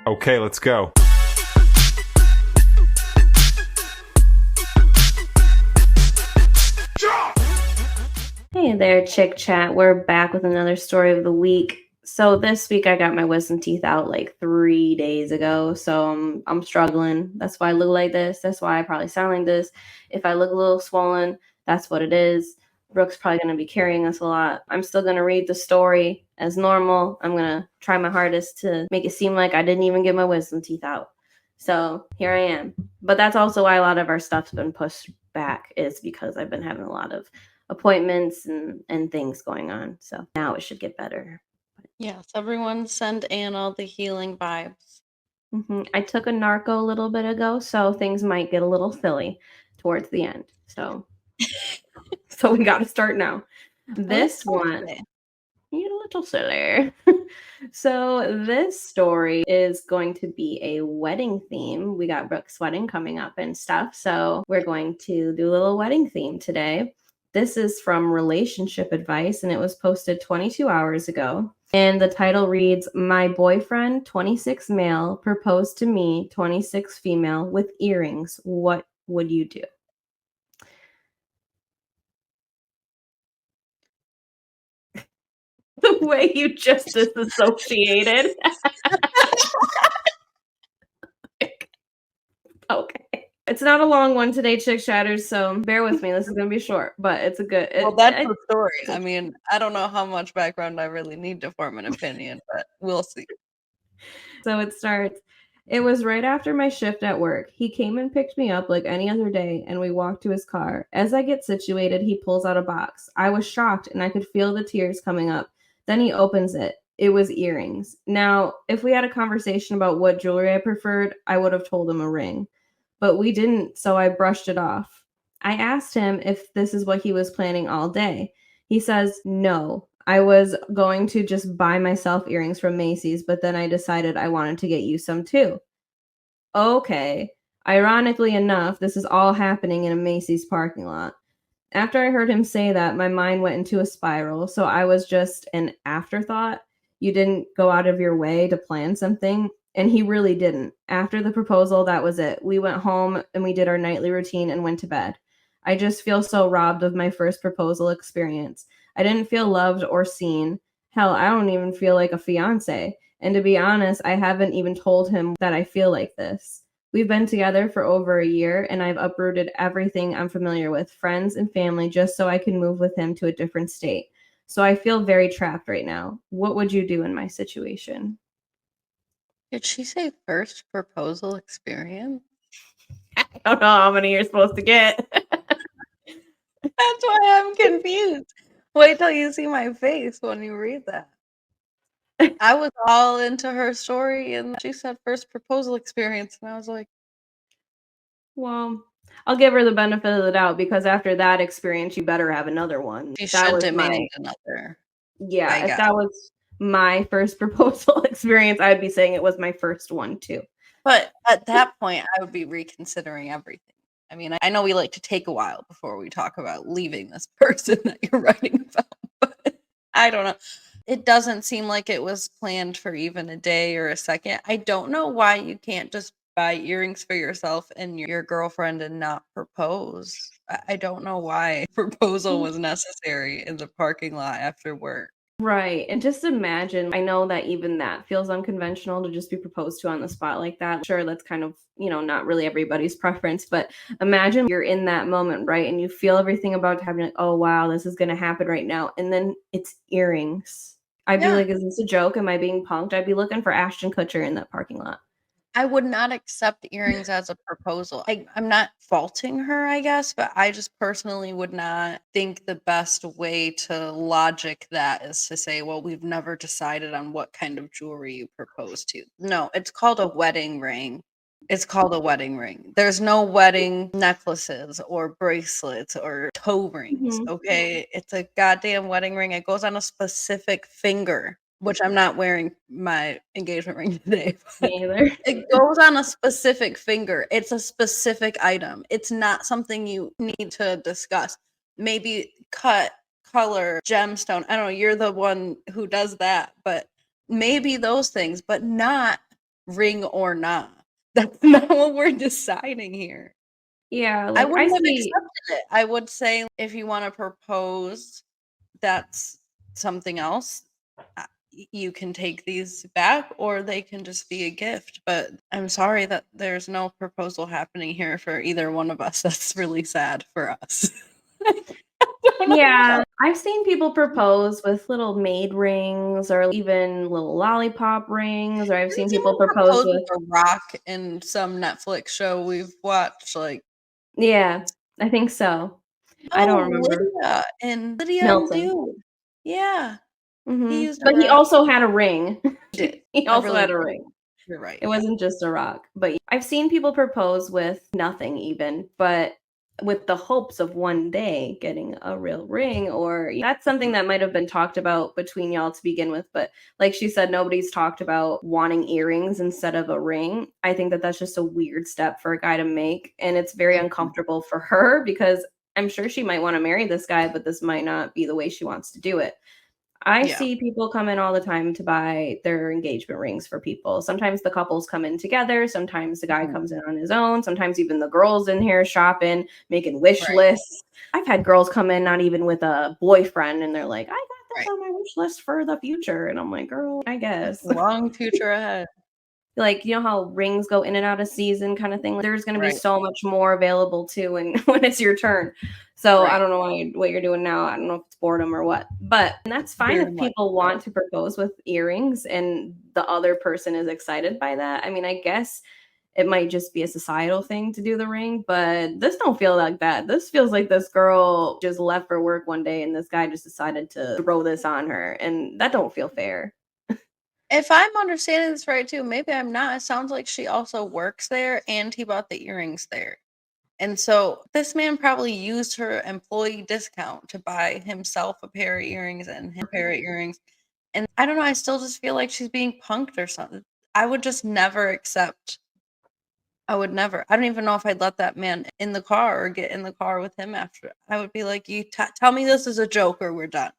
Okay, let's go. Hey there, Chick Chat. We're back with another story of the week. So this week I got my wisdom teeth out like 3 days ago. So I'm struggling. That's why I look like this. That's why I probably sound like this. If I look a little swollen, that's what it is. Brooke's probably going to be carrying us a lot. I'm still going to read the story as normal. I'm going to try my hardest to make it seem like I didn't even get my wisdom teeth out. So here I am. But that's also why a lot of our stuff's been pushed back, is because I've been having a lot of appointments and things going on. So now it should get better. Yes, everyone send Anne all the healing vibes. I took a narco a little bit ago, so things might get a little silly towards the end. So we got to start now. This one, you're a little silly. So this story is going to be a wedding theme. We got Brooke's wedding coming up and stuff, so we're going to do a little wedding theme today. This is from Relationship Advice, and it was posted 22 hours ago. And the title reads, "My boyfriend, 26 male, proposed to me, 26 female, with earrings. What would you do?" The way you just disassociated. Okay. It's not a long one today, Chick Chatters, so bear with me. This is going to be short, but it's a good... Well, that's the story. I mean, I don't know how much background I really need to form an opinion, but we'll see. So it starts, "It was right after my shift at work. He came and picked me up like any other day, and we walked to his car. As I get situated, he pulls out a box. I was shocked, and I could feel the tears coming up. Then he opens it. It was earrings. Now, if we had a conversation about what jewelry I preferred, I would have told him a ring. But we didn't, so I brushed it off. I asked him if this is what he was planning all day. He says, no, I was going to just buy myself earrings from Macy's, but then I decided I wanted to get you some too." Okay. Ironically enough, this is all happening in a Macy's parking lot. After I heard him say that, my mind went into a spiral, so I was just an afterthought. You didn't go out of your way to plan something, and he really didn't. After the proposal, that was it. We went home and we did our nightly routine and went to bed. I just feel so robbed of my first proposal experience. I didn't feel loved or seen. Hell, I don't even feel like a fiance. And to be honest, I haven't even told him that I feel like this. We've been together for over a year, and I've uprooted everything I'm familiar with, friends and family, just so I can move with him to a different state. So I feel very trapped right now. What would you do in my situation? Did she say first proposal experience? I don't know how many you're supposed to get. That's why I'm confused. Wait till you see my face when you read that. I was all into her story, and she said first proposal experience, and I was like, Well, I'll give her the benefit of the doubt, because after that experience, you better have another one. she That should was demand another. yeah, I if got that was my first proposal experience, I'd be saying it was my first one too. But at that point, I would be reconsidering everything. I mean, I know we like to take a while before we talk about leaving this person that you're writing about, but I don't know. It doesn't seem like it was planned for even a day or a second. I don't know why you can't just buy earrings for yourself and your girlfriend and not propose. I don't know why proposal was necessary in the parking lot after work. Right. And just imagine, I know that even that feels unconventional to just be proposed to on the spot like that. Sure, that's kind of, not really everybody's preference, but imagine you're in that moment, right? And you feel everything about to happen, like, oh, wow, this is going to happen right now. And then it's earrings. I'd be Yeah. like, is this a joke? Am I being punked? I'd be looking for Ashton Kutcher in that parking lot. I would not accept earrings as a proposal. I'm not faulting her, I guess, but I just personally would not think the best way to logic that is to say, well, we've never decided on what kind of jewelry you propose to. No, it's called a wedding ring. It's called a wedding ring. There's no wedding necklaces or bracelets or toe rings, Mhm. okay? It's a goddamn wedding ring. It goes on a specific finger, which I'm not wearing my engagement ring today. Me either. It goes on a specific finger. It's a specific item. It's not something you need to discuss. Maybe cut, color, gemstone. I don't know. You're the one who does that, but maybe those things, but not ring or not. That's not what we're deciding here. Yeah, I like wouldn't have accepted it. I would say if you want to propose, that's something else. You can take these back or they can just be a gift. But I'm sorry that there's no proposal happening here for either one of us. That's really sad for us. Yeah, I've seen people propose with little maid rings or even little lollipop rings, or I've seen people propose with a rock in some Netflix show we've watched. Like, yeah, I think so. I don't remember. Lydia and Milton. Dude. Yeah, he used a But he rock. also had a ring. He did. He also had a ring. You're right. It wasn't just a rock. But I've seen people propose with nothing even, but with the hopes of one day getting a real ring, or that's something that might have been talked about between y'all to begin with. But like she said, nobody's talked about wanting earrings instead of a ring. I think that that's just a weird step for a guy to make. And it's very uncomfortable for her because I'm sure she might want to marry this guy, but this might not be the way she wants to do it. I see people come in all the time to buy their engagement rings for people. Sometimes the couples come in together. Sometimes the guy comes in on his own. Sometimes even the girls in here shopping, making wish lists. I've had girls come in not even with a boyfriend, and they're like, I got this on my wish list for the future. And I'm like, girl, I guess. Long future ahead. Like, you know how rings go in and out of season kind of thing? There's going to be so much more available too when it's your turn. So I don't know what you're doing now. I don't know if it's boredom or what. But that's fine if people want to propose with earrings and the other person is excited by that. I mean, I guess it might just be a societal thing to do the ring, but this don't feel like that. This feels like this girl just left for work one day and this guy just decided to throw this on her, and that don't feel fair. If I'm understanding this right too, maybe I'm not. It sounds like she also works there and he bought the earrings there. And so this man probably used her employee discount to buy himself a pair of earrings and him a pair of earrings. And I don't know, I still just feel like she's being punked or something. I would just never accept. I would never. I don't even know if I'd let that man in the car or get in the car with him after. I would be like, you tell me this is a joke or we're done.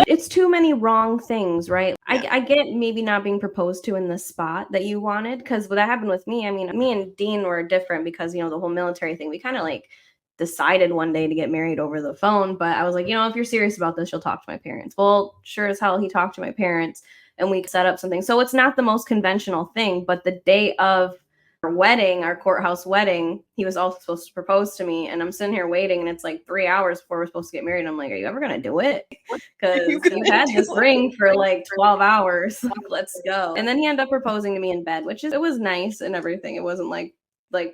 It's too many wrong things, right? I get maybe not being proposed to in the spot that you wanted, because what that happened with me, I mean, me and Dean were different because, the whole military thing, we kind of like decided one day to get married over the phone. But I was like, if you're serious about this, you'll talk to my parents. Well, sure as hell, he talked to my parents and we set up something. So it's not the most conventional thing, but the day of our wedding, our courthouse wedding, he was also supposed to propose to me, and I'm sitting here waiting, and it's like 3 hours before we're supposed to get married. And I'm like, are you ever gonna do it? Because you've had this ring for like 12 hours. Like, let's go. And then he ended up proposing to me in bed, it was nice and everything. It wasn't like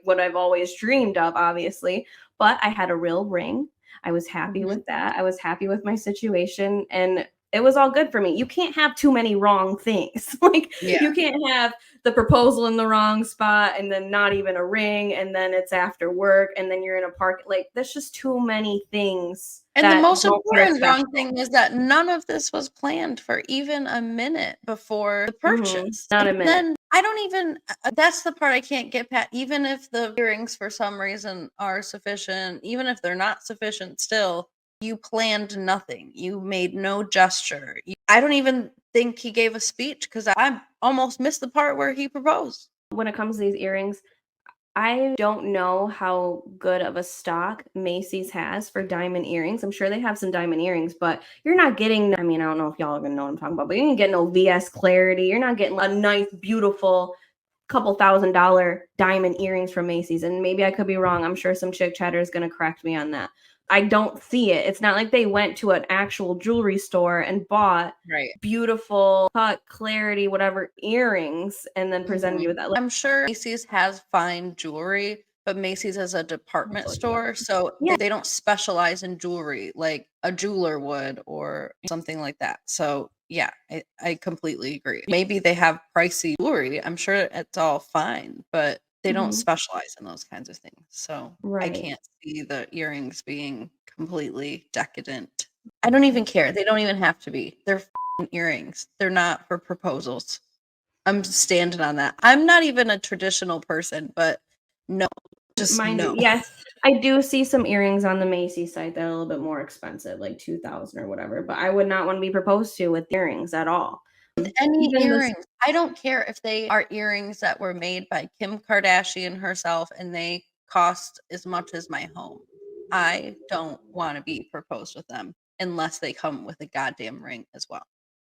what I've always dreamed of, obviously, but I had a real ring. I was happy with that. I was happy with my situation, and it was all good for me. You can't have too many wrong things. You can't have the proposal in the wrong spot and then not even a ring, and then it's after work and then you're in a park. Like, there's just too many things. And the most important wrong thing is that none of this was planned for even a minute before the purchase. Not a minute. Then I don't even, that's the part I can't get past. Even if the earrings for some reason are sufficient, even if they're not sufficient still, you planned nothing. You made no gesture. I don't even think he gave a speech because I almost missed the part where he proposed. When it comes to these earrings, I don't know how good of a stock Macy's has for diamond earrings. I'm sure they have some diamond earrings, but you're not getting, I mean, I don't know if y'all are going to know what I'm talking about, but you ain't getting no VS clarity. You're not getting a nice, beautiful couple $1,000 diamond earrings from Macy's. And maybe I could be wrong. I'm sure some chick chatter is going to correct me on that. I don't see it. It's not like they went to an actual jewelry store and bought beautiful cut, clarity, whatever earrings and then presented you with that. I'm sure Macy's has fine jewelry, but Macy's is a department store, so they don't specialize in jewelry like a jeweler would or something like that. So yeah, I completely agree. Maybe they have pricey jewelry. I'm sure it's all fine, but they don't specialize in those kinds of things. So I can't see the earrings being completely decadent. I don't even care. They don't even have to be. They're earrings. They're not for proposals. I'm standing on that. I'm not even a traditional person, but no, just no. Yes, I do see some earrings on the Macy's site that are a little bit more expensive, like 2,000 or whatever, but I would not want to be proposed to with earrings at all. Any Even this, earrings. I don't care if they are earrings that were made by Kim Kardashian herself and they cost as much as my home. I don't want to be proposed with them unless they come with a goddamn ring as well.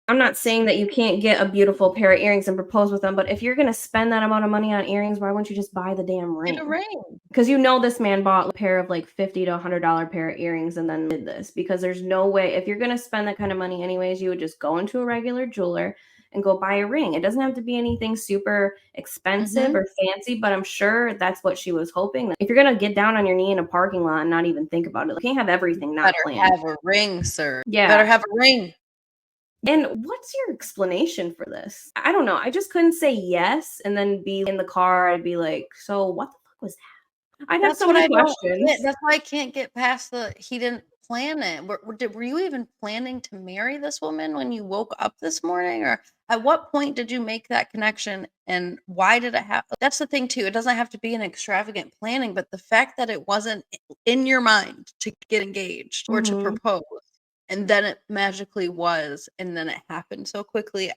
I'm not saying that you can't get a beautiful pair of earrings and propose with them, but if you're gonna spend that amount of money on earrings, why wouldn't you just buy the damn Get a ring? ring. Because you know this man bought a pair of like $50 to $100 pair of earrings and then did this. Because there's no way, if you're gonna spend that kind of money anyways, you would just go into a regular jeweler and go buy a ring. It doesn't have to be anything super expensive Mhm. or fancy, but I'm sure that's what she was hoping. If you're gonna get down on your knee in a parking lot and not even think about it, you can't have everything not Better planned. have a ring, sir. Better Yeah. have a ring. And what's your explanation for this? I don't know. I just couldn't say yes and then be in the car. I'd be like, so what the fuck was that? I'd have That's so what many I don't get. questions. That's why I can't get past the he didn't plan it. Were you even planning to marry this woman when you woke up this morning? Or at what point did you make that connection and why did it happen? That's the thing too. It doesn't have to be an extravagant planning, but the fact that it wasn't in your mind to get engaged or to Mhm. propose and then it magically was and then it happened so quickly.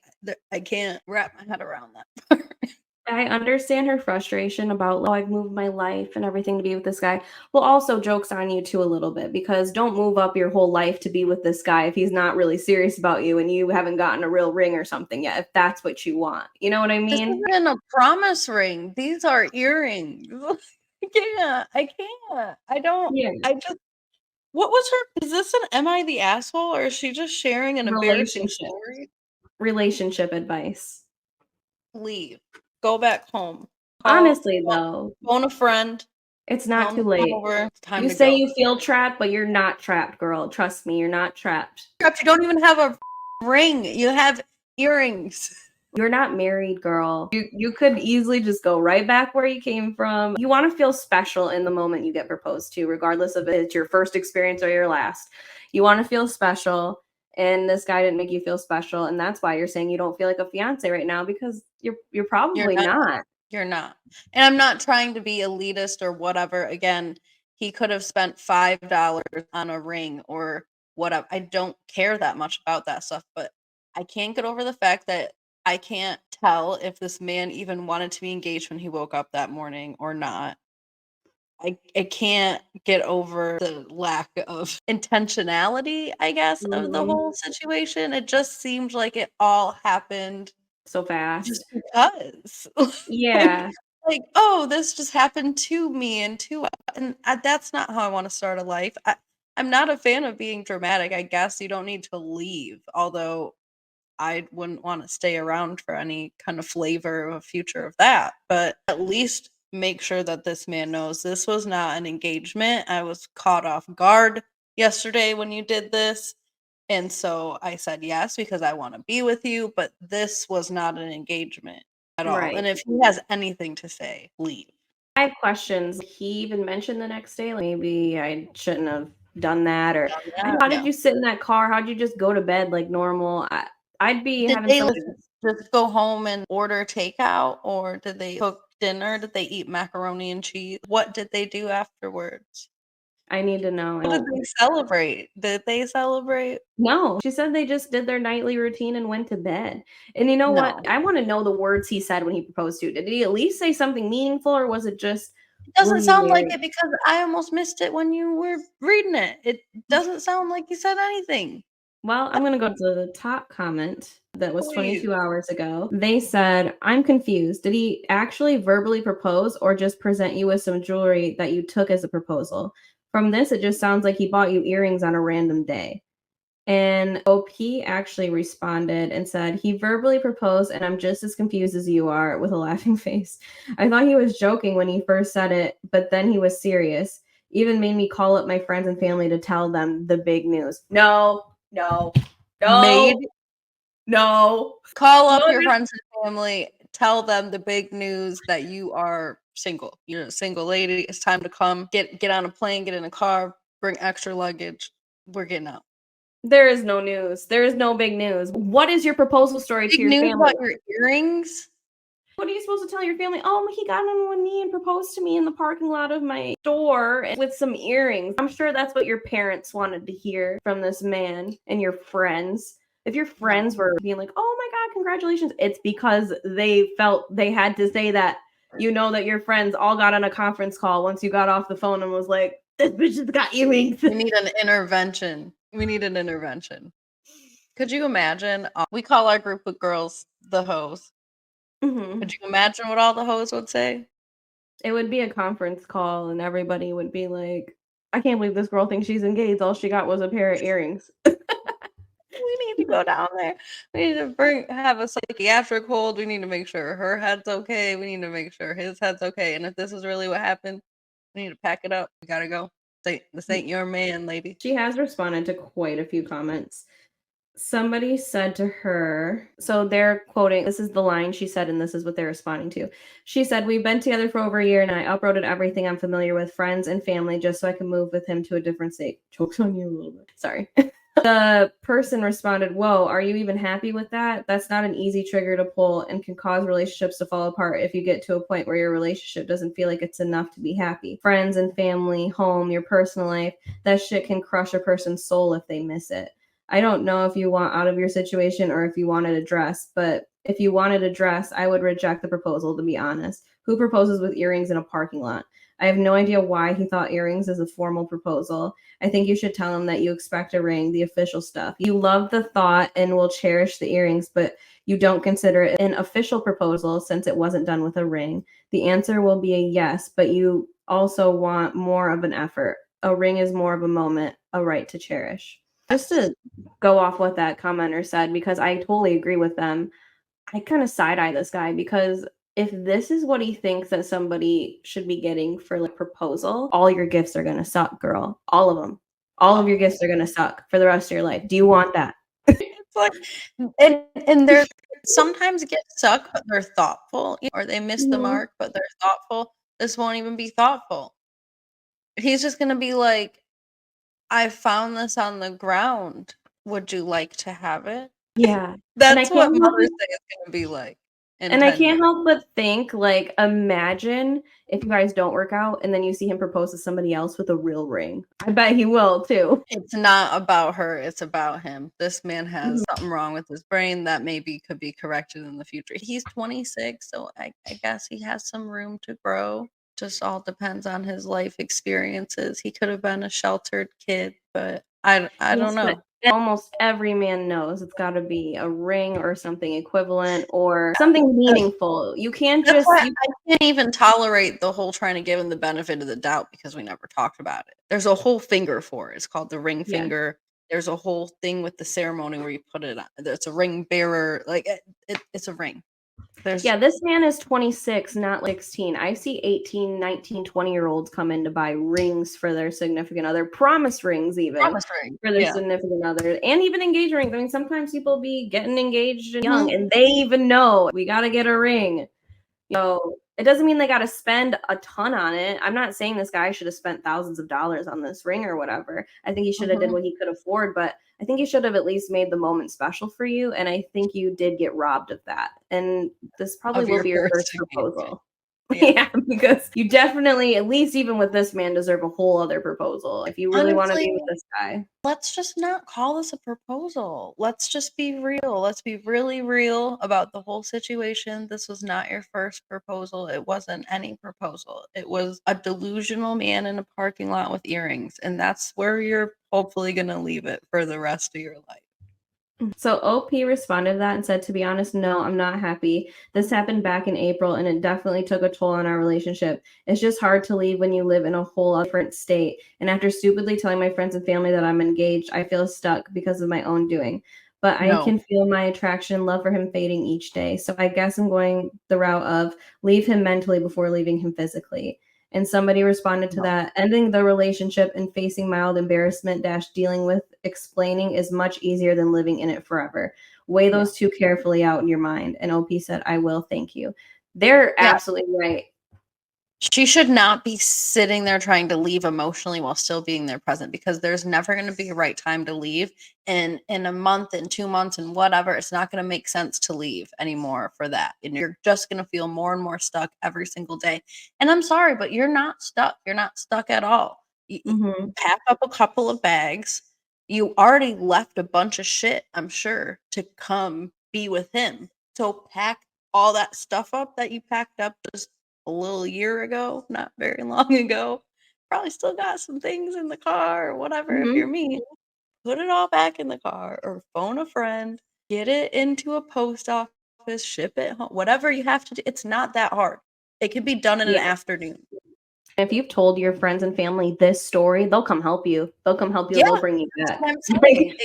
I can't wrap my head around that part. I understand her frustration about, oh, I've moved my life and everything to be with this guy. Well, also jokes on you too a little bit because don't move up your whole life to be with this guy if he's not really serious about you and you haven't gotten a real ring or something yet, if that's what you want. You know what I This mean? isn't a promise ring. These are earrings. I can't. I can't. I don't. Yeah. I just. What was her? Is this an "Am I the asshole" or is she just sharing an embarrassing Relationship. story? Relationship advice. Leave. Go back home. Honestly, though, Phone a friend. it's Tell not them too to come late. over. It's time You to say go. you feel trapped, but you're not trapped, girl. Trust me, you're not trapped. Crap, you don't even have a ring. You have earrings. You're not married, girl. You could easily just go right back where you came from. You want to feel special in the moment you get proposed to, regardless of if it's your first experience or your last. You want to feel special, and this guy didn't make you feel special, and that's why you're saying you don't feel like a fiance right now because you're You're probably not. not. You're not. And I'm not trying to be elitist or whatever. Again, he could have spent $5 on a ring or whatever. I don't care that much about that stuff, but I can't get over the fact that I can't tell if this man even wanted to be engaged when he woke up that morning or not. I can't get over the lack of intentionality, I guess, of the Mhm. whole situation. It just seemed like it all happened So just fast. because. Like Yeah. "Oh, this just happened to me and to" and, that's not how I wanna start a life. I'm not a fan of being dramatic. I guess you don't need to leave, although I wouldn't wanna stay around for any kind of flavor of a future of that, but at least make sure that this man knows this was not an engagement. I was caught off guard yesterday when you did this, and so I said yes because I wanna be with you, but this was not an engagement at all, Right. and if he has anything to say, leave. I have questions. He even mentioned the next day, like, maybe I shouldn't have done that, or Done I that? how did No. you sit in that car? How'd you just go to bed like normal? I'd be Did having they so much. listen, just go home and order takeout, or did they cook dinner? Did they eat macaroni and cheese? What did they do afterwards? I need to know. I What did don't they celebrate? Did they celebrate? No, she said they just did their nightly routine and went to bed. And you know what? No. I wanna know the words he said when he proposed to you. Did he at least say something meaningful, or was it just, It "Will doesn't you sound like marry?" it because I almost missed it when you were reading it. It doesn't sound like you said anything. Well, I'm gonna go to the top comment that was Please. 22 hours ago. They said, "I'm confused. Did he actually verbally propose or just present you with some jewelry that you took as a proposal? From this, it just sounds like he bought you earrings on a random day." And OP actually responded and said, "He verbally proposed, and I'm just as confused as you are," with a laughing face. "I thought he was joking when he first said it, but then he was serious. Even made me call up my friends and family to tell them the big news." No, no, Made no, no. Call No, up your friends and family, tell them the big news that you are single. You're a single lady. It's time to come. Get on a plane, get in a car, bring extra luggage. We're getting out. there is no news. There is no big news. What is your proposal story to Big your news family? about your earrings? What are you supposed to tell your family? "Oh, he got on one knee and proposed to me in the parking lot of my store with some earrings." I'm sure that's what your parents wanted to hear from this man and your friends. If your No. friends were being like, "Oh my god, congratulations. It's because they felt they had to say that, that your friends all got on a conference call once you got off the phone and was like, this bitch has got earrings. We need an intervention. We need an intervention. Could you imagine? We call our group of girls the hoes. Could you imagine what all the hoes would say? It would be a conference call and everybody would be like, I can't believe this girl thinks she's engaged. All she got was a pair of earrings. We need to go down there. We need to have a psychiatric hold. We need to make sure her head's okay. We need to make sure his head's okay. And if this is really what happened, we need to pack it up. We gotta go. This ain't your man, lady. She has responded to quite a few comments. Somebody said to her, so they're quoting, this is the line she said, and this is what they're responding to. She said, we've been together for over a year, and I uprooted everything I'm familiar with, friends and family, just so I can move with him to a different state. Chokes on you a little bit. Sorry. The person responded, whoa, are you even happy with that? That's not an easy trigger to pull and can cause relationships to fall apart if you get to a point where your relationship doesn't feel like it's enough to be happy. Friends and family, home, your personal life, that shit can crush a person's soul if they miss it. I don't know if you want out of your situation or if you wanted a dress, but if you wanted a dress, I would reject the proposal, to be honest. Who proposes with earrings in a parking lot? I have no idea why he thought earrings is a formal proposal. I think you should tell him that you expect a ring, the official stuff. You love the thought and will cherish the earrings, but you don't consider it an official proposal since it wasn't done with a ring. The answer will be a yes, but you also want more of an effort. A ring is more of a moment, a right to cherish. Just to go off what that commenter said, because I totally agree with them, I kind of side-eye this guy because if this is what he thinks that somebody should be getting for like proposal, all your gifts are gonna suck, girl. All of them. All of your gifts are gonna suck for the rest of your life. Do you want that? It's like, and they're sometimes get suck, but they're thoughtful, or they miss the mark, but they're thoughtful. This won't even be thoughtful. He's just gonna be like, I found this on the ground. Would you like to have it? Yeah. That's what Mother's Day is gonna be like. And I can't help but think, like, imagine if you guys don't work out and then you see him propose to somebody else with a real ring. I bet he will too. It's not about her, it's about him. This man has something wrong with his brain that maybe could be corrected in the future. He's 26, so I guess he has some room to grow. Just all depends on his life experiences. He could have been a sheltered kid, but I don't know. Almost every man knows it's got to be a ring or something equivalent or something meaningful. You can't just. I can't even tolerate the whole trying to give him the benefit of the doubt because we never talked about it. There's a whole finger for it. It's called the ring finger. There's a whole thing with the ceremony where you put it on. It's a ring bearer. Like it's a ring. This man is 26, not 16. I see 18, 19, 20-year-olds come in to buy rings for their significant other, promise rings even for their significant other, and even engagement rings. I mean, sometimes people be getting engaged young and they even know we got to get a ring. It doesn't mean they got to spend a ton on it. I'm not saying this guy should have spent thousands of dollars on this ring or whatever. I think he should have did what he could afford, but I think he should have at least made the moment special for you. And I think you did get robbed of that. And this probably will be your first proposal. Yeah, because you definitely, at least even with this man, deserve a whole other proposal if you really want to be with this guy. Let's just not call this a proposal. Let's just be real. Let's be really real about the whole situation. This was not your first proposal. It wasn't any proposal. It was a delusional man in a parking lot with earrings, and that's where you're hopefully going to leave it for the rest of your life. So OP responded to that and said, to be honest, no, I'm not happy. This happened back in April and it definitely took a toll on our relationship. It's just hard to leave when you live in a whole different state. And after stupidly telling my friends and family that I'm engaged, I feel stuck because of my own doing. But I can feel my attraction and love for him fading each day. So I guess I'm going the route of leave him mentally before leaving him physically. And somebody responded to that, ending the relationship and facing mild embarrassment - dealing with explaining is much easier than living in it forever. Weigh those two carefully out in your mind. And OP said, I will, thank you. They're absolutely right. She should not be sitting there trying to leave emotionally while still being there present, because there's never going to be a right time to leave. And in a month and 2 months and whatever, it's not going to make sense to leave anymore for that. And you're just going to feel more and more stuck every single day. And I'm sorry, but you're not stuck. You're not stuck at all. You pack up a couple of bags. You already left a bunch of shit, I'm sure, to come be with him. So pack all that stuff up that you packed up just a little year ago, not very long ago. Probably still got some things in the car or whatever. If you're me, put it all back in the car or phone a friend, get it into a post office, ship it home, whatever you have to do. It's not that hard. It can be done in an afternoon. If you've told your friends and family this story, they'll come help you. They'll come help you. Yeah, They'll bring you that's back. what I'm saying.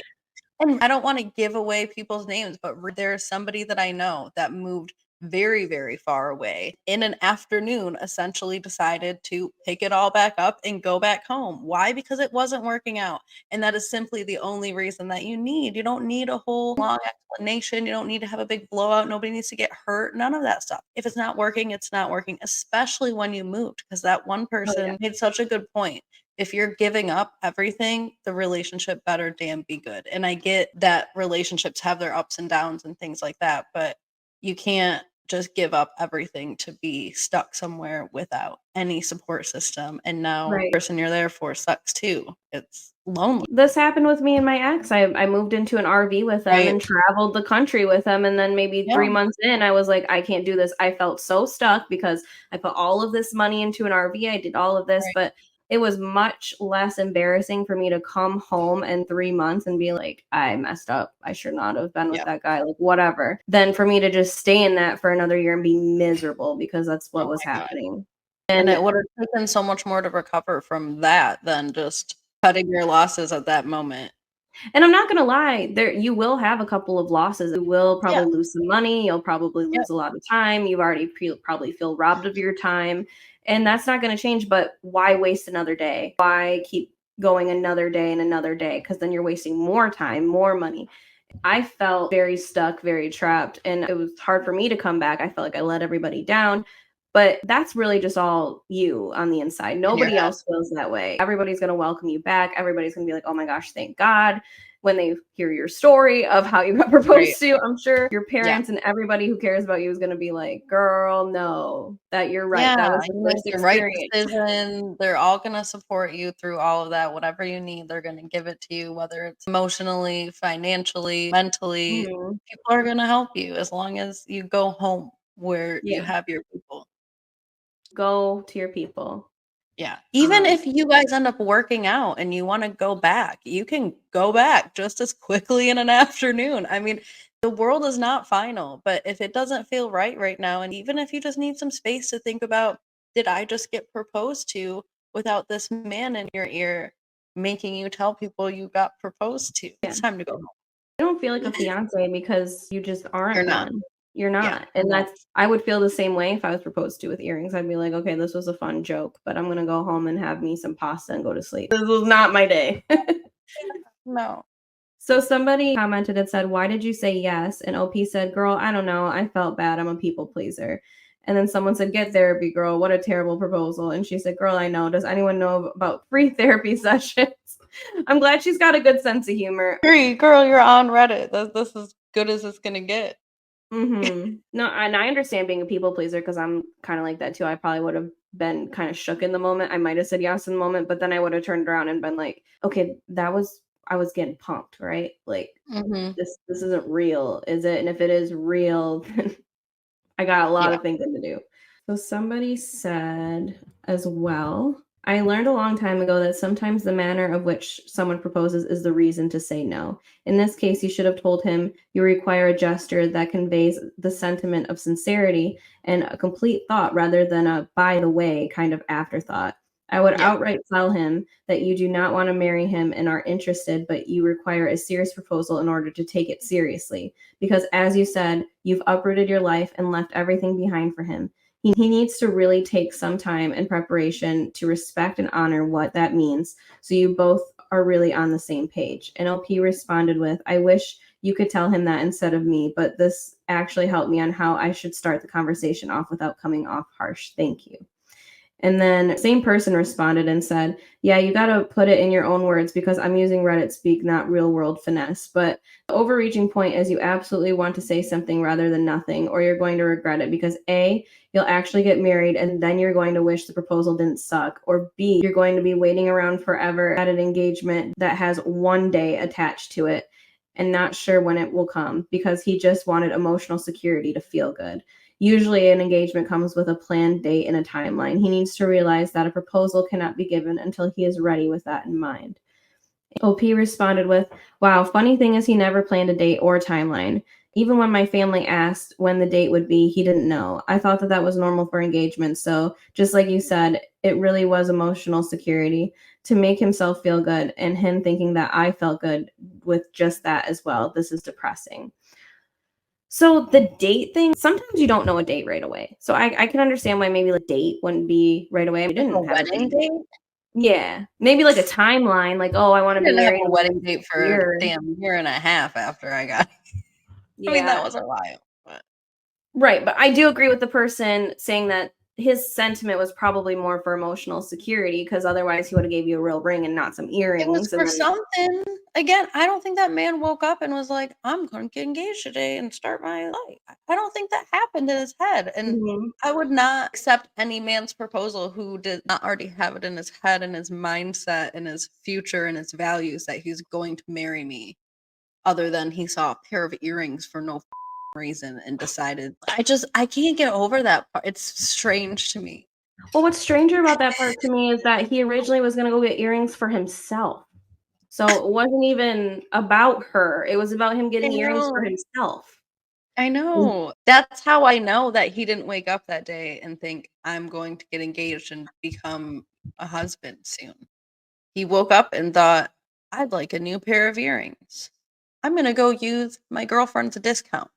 And I don't want to give away people's names, but there's somebody that I know that moved very, very far away in an afternoon, essentially decided to pick it all back up and go back home. Why? Because it wasn't working out. And that is simply the only reason that you need. You don't need a whole long explanation. You don't need to have a big blowout. Nobody needs to get hurt. None of that stuff. If it's not working, it's not working, especially when you moved, because that one person made such a good point. If you're giving up everything, the relationship better damn be good. And I get that relationships have their ups and downs and things like that, but you can't just give up everything to be stuck somewhere without any support system. And now the person you're there for sucks too. It's lonely. This happened with me and my ex. I moved into an RV with them and traveled the country with them. And then maybe 3 months in, I was like, I can't do this. I felt so stuck because I put all of this money into an RV. I did all of this, but it was much less embarrassing for me to come home in 3 months and be like, I messed up. I should not have been with that guy, like whatever, than for me to just stay in that for another year and be miserable because that's what was happening. And it would have taken so much more to recover from that than just cutting your losses at that moment. And I'm not gonna lie, you will have a couple of losses. You will probably lose some money. You'll probably lose a lot of time. You've already probably feel robbed of your time, and that's not gonna change. But why waste another day? Why keep going another day and another day? Because then you're wasting more time, more money. I felt very stuck, very trapped, and it was hard for me to come back. I felt like I let everybody down. But that's really just all you on the inside. Nobody else feels that way. Everybody's going to welcome you back. Everybody's going to be like, oh my gosh, thank God. When they hear your story of how you got proposed to, I'm sure your parents and everybody who cares about you is going to be like, girl, no, that you're right. That was the worst experience. Right decision. They're all going to support you through all of that. Whatever you need, they're going to give it to you, whether it's emotionally, financially, mentally. People are going to help you as long as you go home where you have your people. Go to your people. Yeah. Even if you guys end up working out and you want to go back, you can go back just as quickly in an afternoon. I mean, the world is not final, but if it doesn't feel right now, and even if you just need some space to think about, did I just get proposed to without this man in your ear making you tell people you got proposed to? It's time to go home. I don't feel like a fiance because you just aren't You're not. one. You're not. And I would feel the same way if I was proposed to with earrings. I'd be like, okay, this was a fun joke, but I'm going to go home and have me some pasta and go to sleep. This was not my day. No. So somebody commented and said, why did you say yes? And OP said, girl, I don't know. I felt bad. I'm a people pleaser. And then someone said, get therapy, girl. What a terrible proposal. And she said, girl, I know. Does anyone know about free therapy sessions? I'm glad she's got a good sense of humor. Girl, you're on Reddit. This is as good as it's going to get. No, and I understand being a people pleaser because I'm kind of like that too. I probably would have been kind of shook in the moment. I might have said yes in the moment, but then I would have turned around and been like, okay, I was getting punked, right? Like this isn't real, is it? And if it is real, then I got a lot of thinking to do. So somebody said as well, I learned a long time ago that sometimes the manner of which someone proposes is the reason to say no. In this case, you should have told him you require a gesture that conveys the sentiment of sincerity and a complete thought rather than a by the way kind of afterthought. I would outright tell him that you do not want to marry him and are interested, but you require a serious proposal in order to take it seriously. Because as you said, you've uprooted your life and left everything behind for him. He needs to really take some time and preparation to respect and honor what that means, so you both are really on the same page. And LP responded with, I wish you could tell him that instead of me, but this actually helped me on how I should start the conversation off without coming off harsh. Thank you. And then same person responded and said, yeah, you got to put it in your own words because I'm using Reddit speak, not real world finesse. But the overreaching point is you absolutely want to say something rather than nothing, or you're going to regret it because A, you'll actually get married and then you're going to wish the proposal didn't suck, or B, you're going to be waiting around forever at an engagement that has one day attached to it. and not sure when it will come because he just wanted emotional security to feel good. Usually, an engagement comes with a planned date and a timeline. He needs to realize that a proposal cannot be given until he is ready with that in mind. OP responded with, wow, funny thing is he never planned a date or timeline. Even when my family asked when the date would be, he didn't know. I thought that was normal for engagement. So, just like you said, it really was emotional security to make himself feel good, and him thinking that I felt good with just that as well. This is depressing. So the date thing, sometimes you don't know a date right away. So I can understand why maybe the date wouldn't be right away. We Like a didn't have a wedding date. date? Yeah. Maybe like a timeline, like, oh, I want I to be didn't have married a in wedding date a for a year. damn year and a half after I got I mean, that Yeah. was a while, but Right. But I do agree with the person saying that his sentiment was probably more for emotional security because otherwise he would have gave you a real ring and not some it was earrings. And for then, something. Again, I don't think that man woke up and was like, "I'm gonna get engaged today and start my life." I don't think that happened in his head, and Mhm. I would not accept any man's proposal who did not already have it in his head and his mindset and his future and his values that he's going to marry me, other than he saw a pair of earrings for no reason and decided. I can't get over that part. It's strange to me. Well, what's stranger about that part to me is that he originally was going to go get earrings for himself. So it wasn't even about her. It was about him I getting earrings for know. himself. I Mm. know. That's how I know that he didn't wake up that day and think, "I'm going to get engaged and become a husband soon." He woke up and thought, "I'd like a new pair of earrings. I'm gonna go use my girlfriend's discount."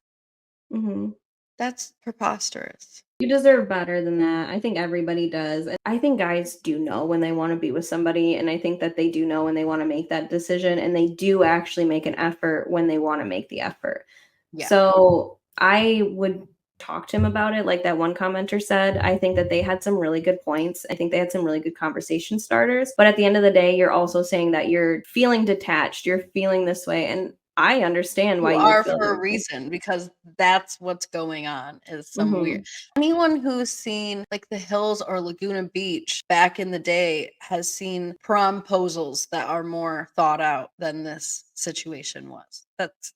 Mhm. That's preposterous. You deserve better than that. I think everybody does. I think guys do know when they want to be with somebody, and I think that they do know when they want to make that decision, and they do actually make an effort when they want to make the effort. Yeah. So I would talk to him about it, like that one commenter said. I think that they had some really good points. I think they had some really good conversation starters. But at the end of the day, you're also saying that you're feeling detached, you're feeling this way. And I understand why You you would are feel for a this way. reason because that's what's going on is some weird Mhm. anyone who's seen, like, The Hills or Laguna Beach back in the day has seen promposals that are more thought out than this situation was.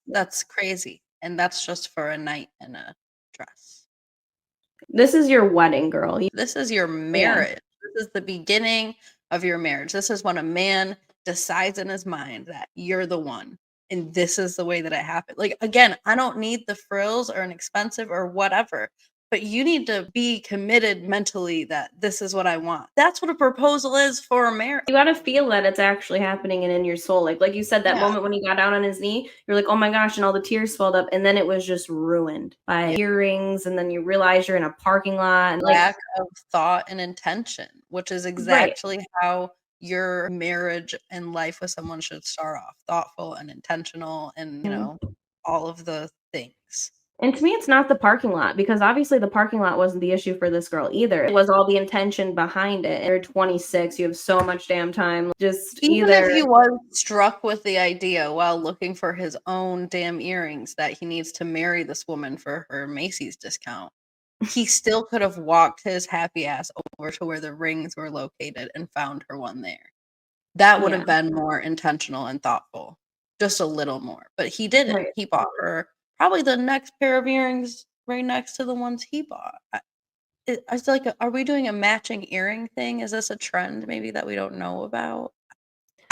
That's crazy, and that's just for a night in a dress. This is your wedding, girl. This is your Yeah. marriage. This is the beginning of your marriage. This is when a man decides in his mind that you're the one. And this is the way that it happened. Like, again, I don't need the frills or an expensive or whatever, but you need to be committed mentally that this is what I want. That's what a proposal is for a marriage. You gotta feel that it's actually happening and in your soul. Like you said, that Yeah. moment when he got down on his knee, you're like, oh my gosh, and all the tears swelled up, and then it was just ruined by earrings, and then you realize you're in a parking lot, and like, Lack of thought and intention, which is right. exactly how your marriage and life with someone should start off thoughtful and intentional and, Mhm. all of the things. And to me, it's not the parking lot because obviously the parking lot wasn't the issue for this girl either. It was all the intention behind it. You're 26, you have so much damn time. Just Even if either he was struck with the idea while looking for his own damn earrings that he needs to marry this woman for her Macy's discount, he still could have walked his happy ass over to where the rings were located and found her one there. That would yeah, have been more intentional and thoughtful, just a little more, but he didn't. right. He bought her probably the next pair of earrings right next to the ones he bought. I was like, are we doing a matching earring thing? Is this a trend maybe that we don't know about?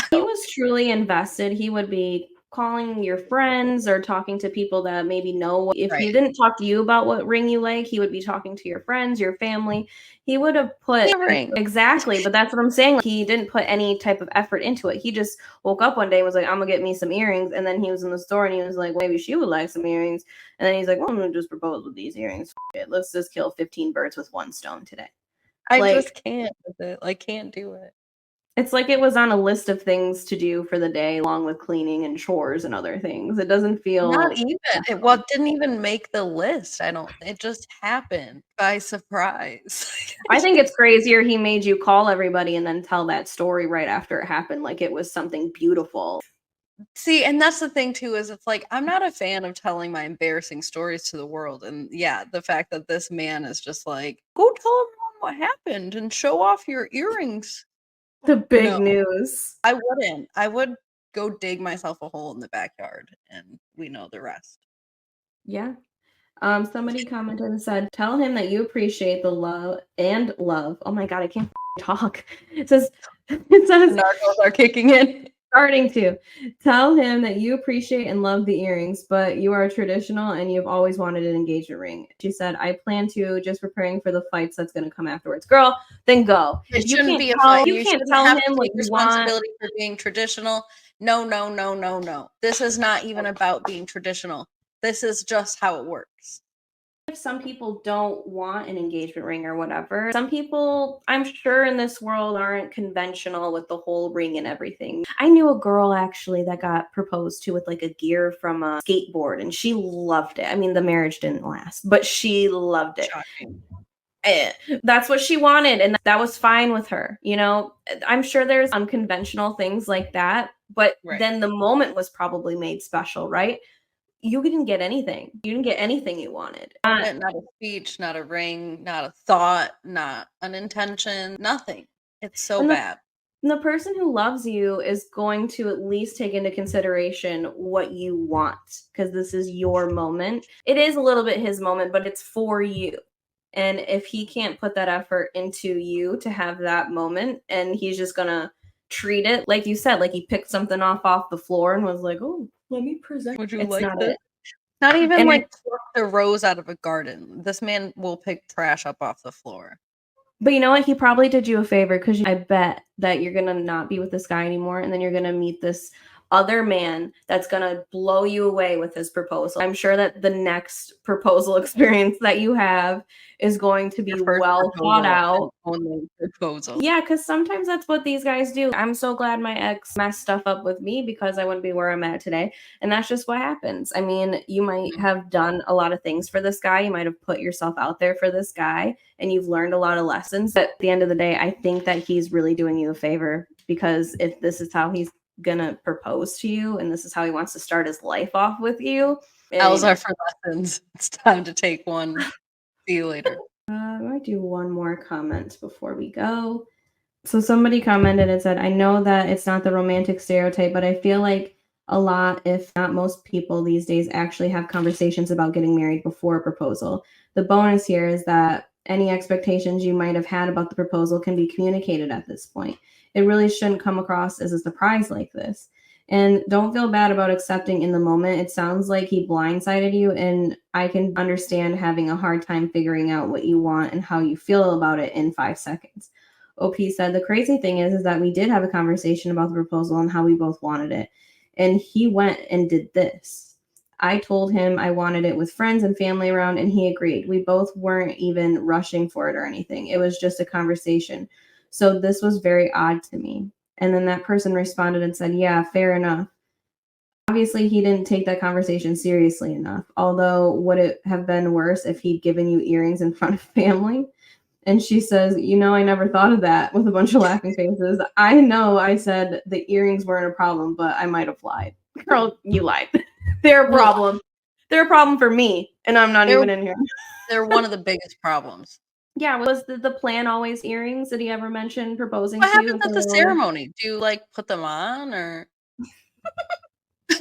He was truly invested. He would be calling your friends or talking to people that maybe know. If he Right. didn't talk to you about what ring you like, he would be talking to your friends, your family. He would have put Ring. exactly, but that's what I'm saying. Like, he didn't put any type of effort into it. He just woke up one day and was like, I'm gonna get me some earrings. And then he was in the store and he was like, well, maybe she would like some earrings. And then he's like, well, I'm gonna just propose with these earrings. F it. Let's just kill 15 birds with one stone today. I Like, just can't with it. I can't do it. it's like it was on a list of things to do for the day along with cleaning and chores and other things. It doesn't Not feel even. It didn't even make the list. I don't it just happened by surprise. I think it's crazier he made you call everybody and then tell that story right after it happened like it was something beautiful. See, and that's the thing too, is it's like, I'm not a fan of telling my embarrassing stories to the world, and yeah, the fact that this man is just like, "Go tell everyone what happened and show off your earrings." The big No, news. I wouldn't. I would go dig myself a hole in the backyard, and we know the rest. Yeah. Somebody commented and said, tell him that you appreciate the love. Oh my God, I can't talk. It says, Narcos are kicking in. starting to tell him that you appreciate and love the earrings, but you are traditional and you've always wanted an engagement ring. She said, I plan to, just preparing for the fights that's going to come afterwards. Girl, then go. It You shouldn't can't be a tell, fight. you You can't shouldn't tell have him to what take you want. responsibility for being traditional. No, no, no, no, no. This is not even about being traditional. This is just how it works. If some people don't want an engagement ring or whatever, some people, I'm sure, in this world aren't conventional with the whole ring and everything. I knew a girl actually that got proposed to with like a gear from a skateboard, and she loved it. I mean, the marriage didn't last, but she loved it. Shocking. That's what she wanted, and that was fine with her. You know, I'm sure there's unconventional things like that, but then the moment was probably made special, right? You didn't get anything. You didn't get anything you wanted. Not a speech, not a ring, not a thought, not an intention, nothing. It's so bad. The person who loves you is going to at least take into consideration what you want, because this is your moment. It is a little bit his moment, but it's for you. And if he can't put that effort into you to have that moment, and he's just gonna treat it like you said, like he picked something off the floor and was like, "Oh, let me present." Would you It's like not this? it. Not even And like pluck the rose out of a garden. This man will pick trash up off the floor. But you know what? He probably did you a favor, because I bet that you're gonna not be with this guy anymore, and then you're gonna meet this other man that's gonna blow you away with his proposal. I'm sure that the next proposal experience that you have is going to be well thought out. Only proposal. Yeah, because sometimes that's what these guys do. I'm so glad my ex messed stuff up with me, because I wouldn't be where I'm at today. And that's just what happens. I mean, you might have done a lot of things for this guy. You might have put yourself out there for this guy, and you've learned a lot of lessons. But at the end of the day, I think that he's really doing you a favor, because if this is how he's gonna propose to you and this is how he wants to start his life off with you. L's are for lessons. It's time to take one. See you later. I might do one more comment before we go. So somebody commented and said, I know that it's not the romantic stereotype, but I feel like a lot, if not most people these days, actually have conversations about getting married before a proposal. The bonus here is that any expectations you might have had about the proposal can be communicated at this point. It really shouldn't come across as a surprise like this. And don't feel bad about accepting in the moment. It sounds like he blindsided you, and I can understand having a hard time figuring out what you want and how you feel about it in 5 seconds. OP said, the crazy thing is that we did have a conversation about the proposal and how we both wanted it. And he went and did this. I told him I wanted it with friends and family around, and he agreed. We both weren't even rushing for it or anything. It was just a conversation. So this was very odd to me. And then that person responded and said, yeah, fair enough. Obviously, he didn't take that conversation seriously enough. Although, would it have been worse if he'd given you earrings in front of family? And she says, you know, I never thought of that, with a bunch of laughing faces. I know I said the earrings weren't a problem, but I might have lied. Girl, you lied. They're a problem. They're a problem for me, and I'm not even in here. They're one of the biggest problems. Yeah, was the plan always earrings? Did he ever mention proposing What to you? happens at the ceremony? Do you like put them on, or? I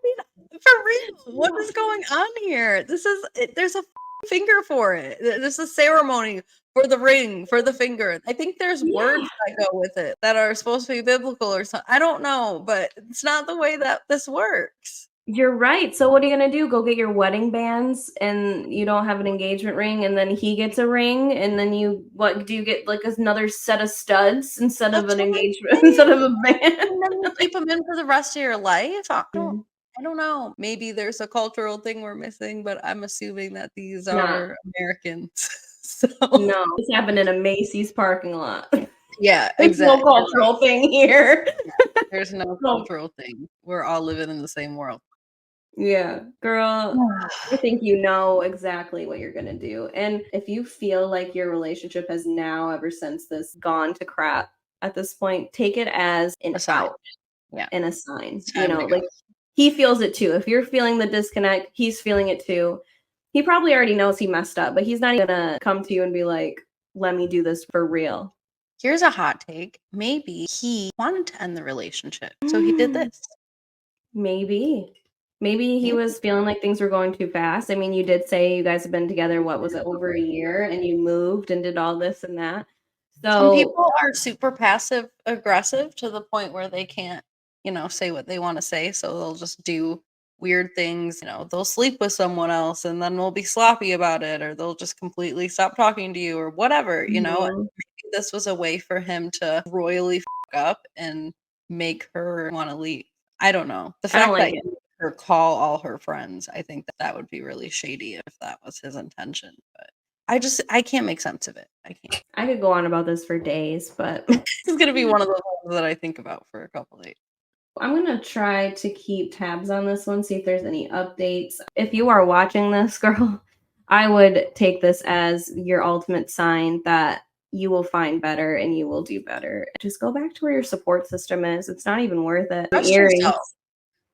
mean, for real, what is going on here? There's a finger for it. There's a ceremony for the ring, for the finger. I think there's words that go with it that are supposed to be biblical or something. I don't know, but it's not the way that this works. You're right. So what are you gonna do? Go get your wedding bands, and you don't have an engagement ring, and then he gets a ring, and then what do you get, like another set of studs instead of an engagement, instead of a band? And then you keep them in for the rest of your life. I don't know. Maybe there's a cultural thing we're missing, but I'm assuming that these are Americans. So no, this happened in a Macy's parking lot. Yeah, There's exactly. no cultural thing here. Yeah, there's no cultural thing. We're all living in the same world. Yeah, girl, I think you know exactly what you're gonna do. And if you feel like your relationship has now, ever since this, gone to crap at this point, take it as an out. Yeah. And a sign. You know, like he feels it too. If you're feeling the disconnect, he's feeling it too. He probably already knows he messed up, but he's not even gonna come to you and be like, let me do this for real. Here's a hot take. Maybe he wanted to end the relationship, so he did this. Maybe he Maybe. was feeling like things were going too fast. I mean, you did say you guys have been together, what was it, over a year, and you moved and did all this and that. Some So people are super passive aggressive to the point where they can't, say what they want to say. So they'll just do weird things. They'll sleep with someone else and then they'll be sloppy about it, or they'll just completely stop talking to you or whatever. Mhm. Maybe this was a way for him to royally up and make her want to leave. I don't know. The I don't fact like that it. he made her call all her friends, I think that would be really shady if that was his intention. But I can't make sense of it. I can't. I could go on about this for days, but This is gonna be one of those ones that I think about for a couple days. I'm gonna try to keep tabs on this one, see if there's any updates. If you are watching this, girl, I would take this as your ultimate sign that you will find better and you will do better. Just go back to where your support system is. It's not even worth it. The Trust earrings. yourself.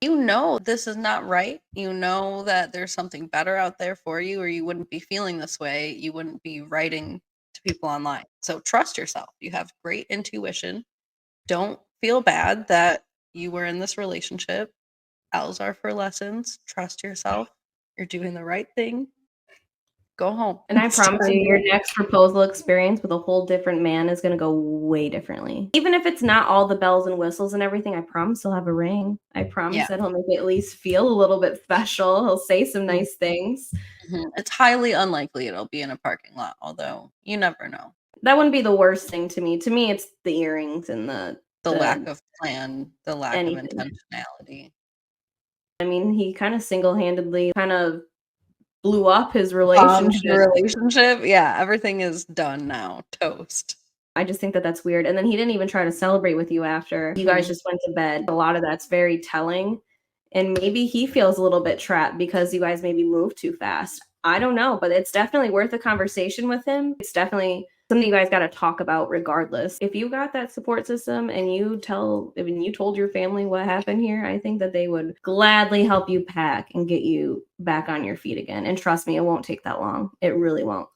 You know this is not right. You know that there's something better out there for you, or you wouldn't be feeling this way. You wouldn't be writing to people online. So trust yourself. You have great intuition. Don't feel bad that you were in this relationship. L's are for lessons. Trust yourself. You're doing the right thing. Go home. And I It's promise time you, to your next proposal experience with a whole different man is going to go way differently. Even if it's not all the bells and whistles and everything, I promise he'll have a ring. I promise Yeah. that he'll make it at least feel a little bit special. He'll say some nice things. It's highly unlikely it'll be in a parking lot, although you never know. That wouldn't be the worst thing to me. To me, it's the earrings and The lack of plan, the lack of anything. intentionality. I mean, he kind of single-handedly kind of blew up his Bombed the relationship. relationship? Yeah, everything is done now. Toast. I just think that that's weird. And then he didn't even try to celebrate with you after. You guys just went to bed. A lot of that's very telling. And maybe he feels a little bit trapped because you guys maybe moved too fast. I don't know, but it's definitely worth a conversation with him. It's definitely something you guys got to talk about regardless. If you got that support system and you told your family what happened here, I think that they would gladly help you pack and get you back on your feet again. And trust me, it won't take that long. It really won't.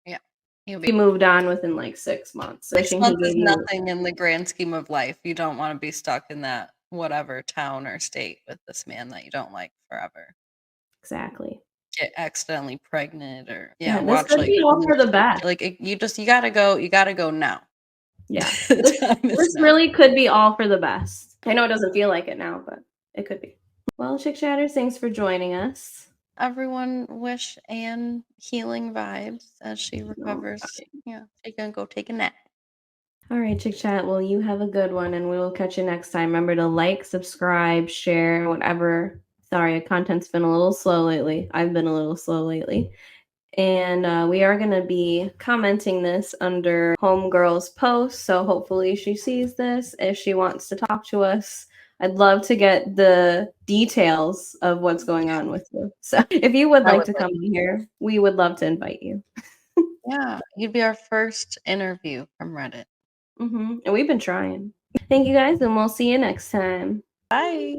Yeah. He moved on within like 6 months. 6 Wishing he months is gave you nothing in the grand scheme of life. You don't wanna be stuck in that whatever town or state with this man that you don't like forever. exactly. Get accidentally pregnant or Yeah, this watch, could like, be all for the best. like, you gotta go now. Yeah. The This time is this now. really could be all for the best. I know it doesn't feel like it now, but it could be. Well, ChickChatters, thanks for joining us. Everyone wish Anne healing vibes as she Oh, recovers. Yeah, she's gonna go take a nap. all right, ChickChat. Well, you have a good one, and we will catch you next time. Remember to like, subscribe, share, whatever. Sorry, content's been a little slow lately. I've been a little slow lately. And we are going to be commenting this under Homegirl's post. So hopefully she sees this if she wants to talk to us. I'd love to get the details of what's going on with you. So if you would I like would to love come in here, we would love to invite you. Yeah, you'd be our first interview from Reddit. And we've been trying. Thank you guys, and we'll see you next time. Bye.